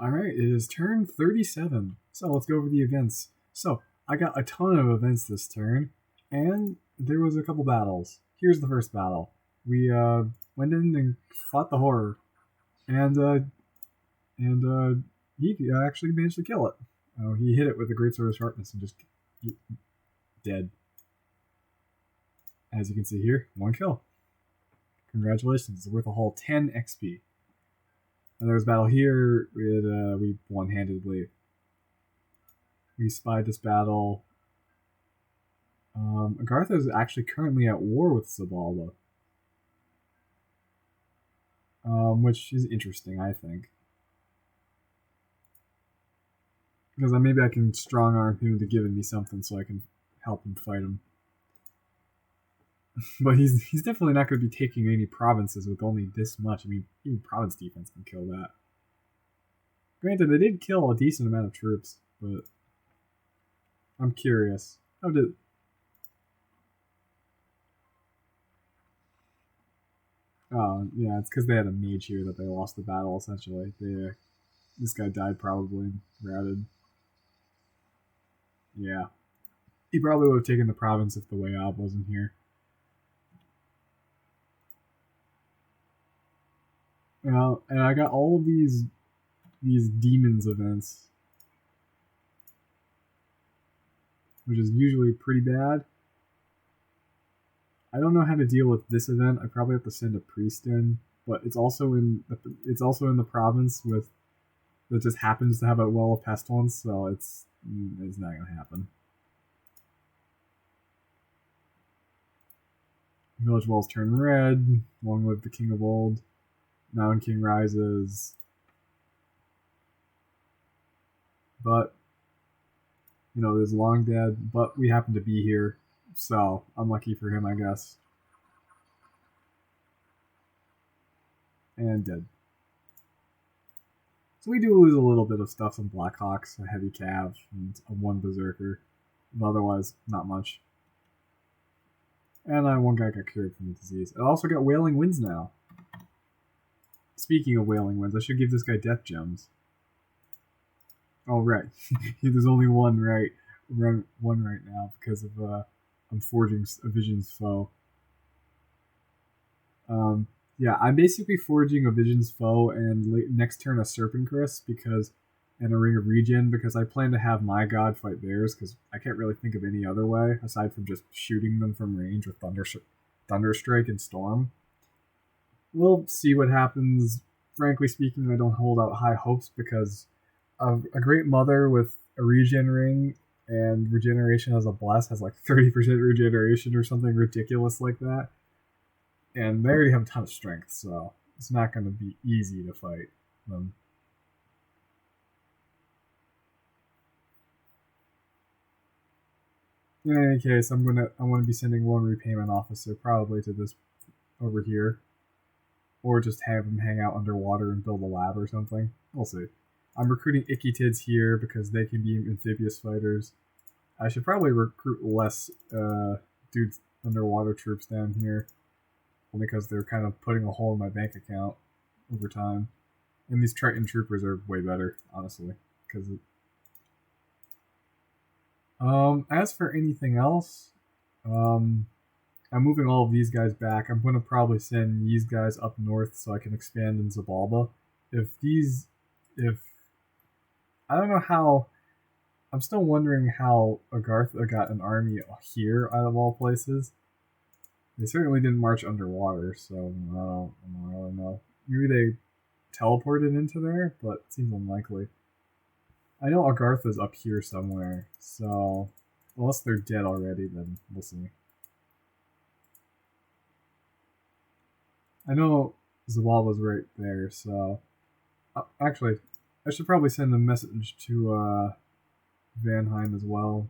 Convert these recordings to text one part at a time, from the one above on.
Alright, it is turn 37. So let's go over the events. So, I got a ton of events this turn, and there was a couple battles. Here's the first battle. We went in and fought the horror, and he actually managed to kill it. He hit it with a great sword of sharpness and just dead. As you can see here, one kill. Congratulations, it's worth a whole 10 XP. And there was a battle here. We one-handedly. We spied this battle. Agartha is actually currently at war with Zabalba, which is interesting, I think. Because maybe I can strong arm him into giving me something so I can help him fight him. But he's definitely not going to be taking any provinces with only this much. I mean, even province defense can kill that. Granted, they did kill a decent amount of troops, but I'm curious. How did... Oh, yeah, it's because they had a mage here that they lost the battle, essentially. This guy died probably routed. Yeah. He probably would have taken the province if the Wayab wasn't here. And I got all of these demons events, which is usually pretty bad. I don't know how to deal with this event. I probably have to send a priest in, but it's also in the province with that just happens to have a well of pestilence, so it's not gonna happen. Village walls turn red. Long live the king of old. Mountain King rises. But there's long dead, but we happen to be here, so unlucky for him, I guess. And dead. So we do lose a little bit of stuff from Blackhawks, a heavy cav, and a one berserker, but otherwise not much. And one guy got cured from the disease. I also got Wailing Winds now. Speaking of Wailing Winds, I should give this guy death gems. Oh right, there's only one right now because of I'm forging a Vision's Foe. Yeah, I'm basically forging a Vision's Foe and next turn a Serpent Chris and a Ring of Regen because I plan to have my god fight theirs because I can't really think of any other way aside from just shooting them from range with Thunderstrike and Storm. We'll see what happens. Frankly speaking, I don't hold out high hopes because a Great Mother with a Regen Ring and regeneration as a bless has like 30% regeneration or something ridiculous like that. And they already have a ton of strength, so it's not going to be easy to fight them. In any case, I want to be sending one repayment officer probably to this over here, or just have him hang out underwater and build a lab or something. We'll see. I'm recruiting Ichthyids here because they can be amphibious fighters. I should probably recruit less dudes underwater troops down here, only because they're kind of putting a hole in my bank account over time. And these Triton troopers are way better, honestly, because as for anything else, I'm moving all of these guys back. I'm going to probably send these guys up north so I can expand in Zabalba. I don't know how. I'm still wondering how Agartha got an army here out of all places. They certainly didn't march underwater, so I don't really know. Maybe they teleported into there, but it seems unlikely. I know Agartha's up here somewhere, so unless they're dead already, then we'll see. I know Zabalba's right there, so actually, I should probably send a message to Vanheim as well.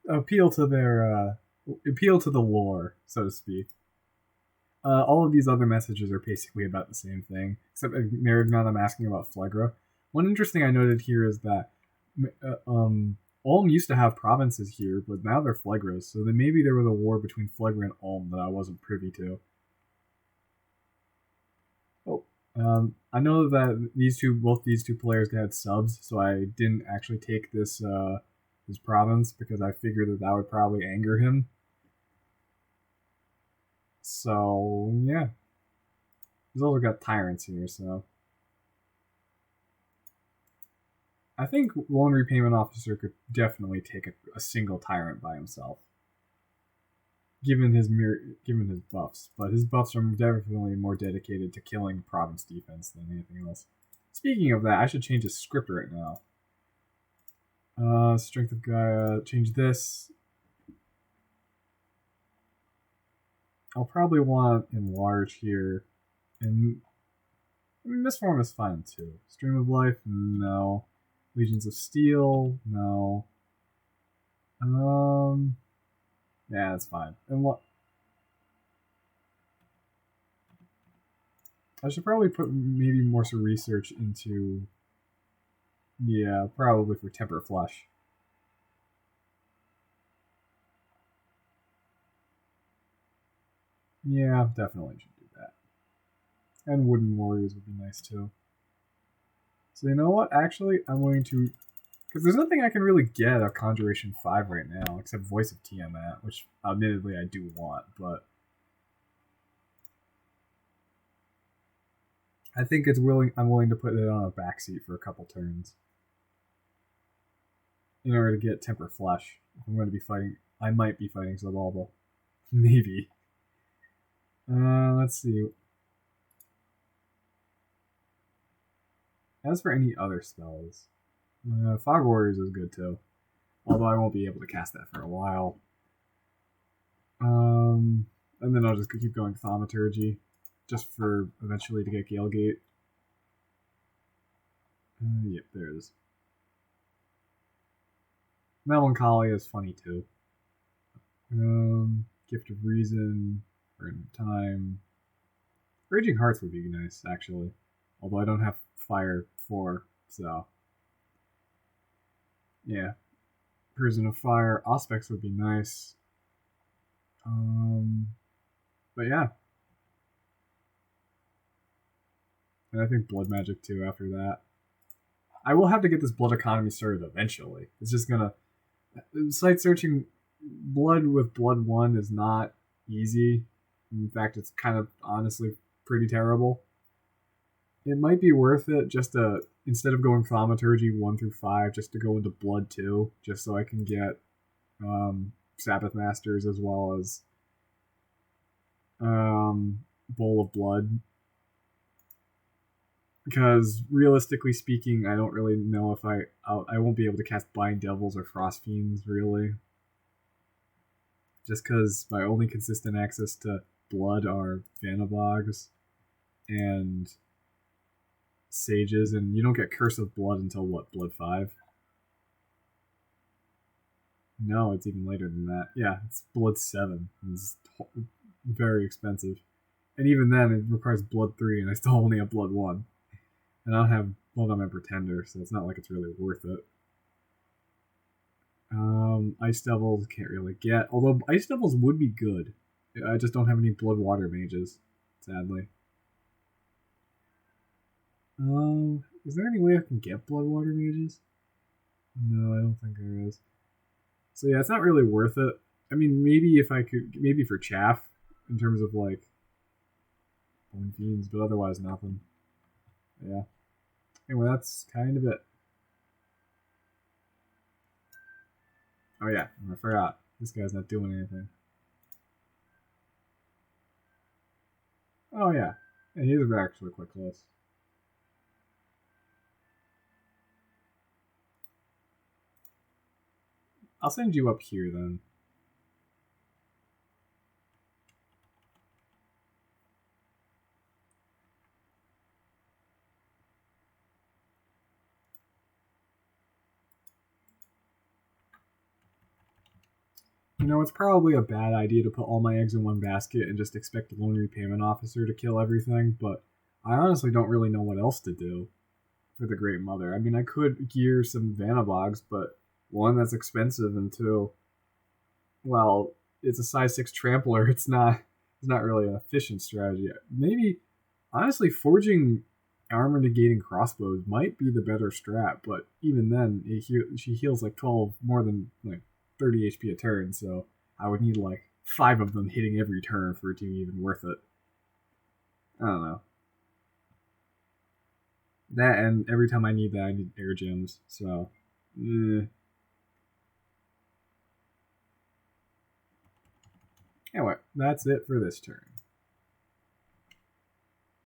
appeal to their appeal to the lore, so to speak. All of these other messages are basically about the same thing, except Marignon, I'm asking about Phlegra. One interesting I noted here is that Ulm used to have provinces here, but now they're Phlegras, so then maybe there was a war between Phlegra and Ulm that I wasn't privy to. Oh, I know that both these two players had subs, so I didn't actually take this province because I figured that would probably anger him. So yeah, he's also got tyrants here, so I think Loan Repayment Officer could definitely take a single tyrant by himself, given his buffs. But his buffs are definitely more dedicated to killing province defense than anything else. Speaking of that, I should change his script right now. Strength of Gaia. Change this. I'll probably want enlarge here, and I mean this form is fine too. Stream of Life, no. Legions of Steel, no. Yeah, that's fine. And what? I should probably put maybe more some research into. Yeah, probably for Temper Flesh. Yeah, definitely should do that. And Wooden Warriors would be nice too. So you know what? Actually, I'm going to, because there's nothing I can really get of Conjuration 5 right now except Voice of Tiamat, which admittedly I do want, but I think I'm willing to put it on a backseat for a couple turns in order to get Temper Flesh. If I'm going to be fighting, I might be fighting Zabalba. Maybe. Let's see. As for any other spells, Fog Warriors is good too. Although I won't be able to cast that for a while. And then I'll just keep going Thaumaturgy, just for eventually to get Galegate. Yep, there it is. Melancholy is funny too. Gift of Reason, Burn Time. Raging Hearts would be nice, actually. Although I don't have Fire 4, so. Yeah. Prison of Fire. Auspex would be nice. But yeah. And I think Blood Magic too after that. I will have to get this blood economy started eventually. It's just gonna. Site searching blood with Blood 1 is not easy. In fact, it's kind of honestly pretty terrible. It might be worth it just to, instead of going Thaumaturgy 1 through 5, just to go into Blood 2, just so I can get Sabbath Masters as well as Bowl of Blood. Because realistically speaking, I don't really know if I won't be able to cast Bind Devils or Frost Fiends, really. Just because my only consistent access to Blood are Vanabogs and Sages, and you don't get Curse of Blood until what, Blood 5? No, it's even later than that. Yeah, it's Blood 7. It's very expensive. And even then, it requires Blood 3, and I still only have Blood 1. And I don't have Blood on my Pretender, so it's not like it's really worth it. Ice Devils can't really get. Although Ice Devils would be good. I just don't have any Blood Water mages, sadly. Is there any way I can get Blood Water mages? No, I don't think there is. So yeah, it's not really worth it. I mean, maybe if I could, maybe for chaff, in terms of like Bone Fiends, but otherwise nothing. Yeah. Anyway, that's kind of it. Oh yeah, I forgot. This guy's not doing anything. Oh yeah, he's actually quite close. I'll send you up here then. You know, it's probably a bad idea to put all my eggs in one basket and just expect the loan repayment officer to kill everything, but I honestly don't really know what else to do for the Great Mother. I mean, I could gear some Vanabogs, but one, that's expensive, and two, well, it's a size 6 trampler. It's not really an efficient strategy. Maybe, honestly, forging armor negating crossbows might be the better strat, but even then, she heals like 12 more than like 30 HP a turn, so I would need like 5 of them hitting every turn for it to be even worth it. I don't know. That, and every time I need that, I need air gems, so. Eh. Anyway, that's it for this turn.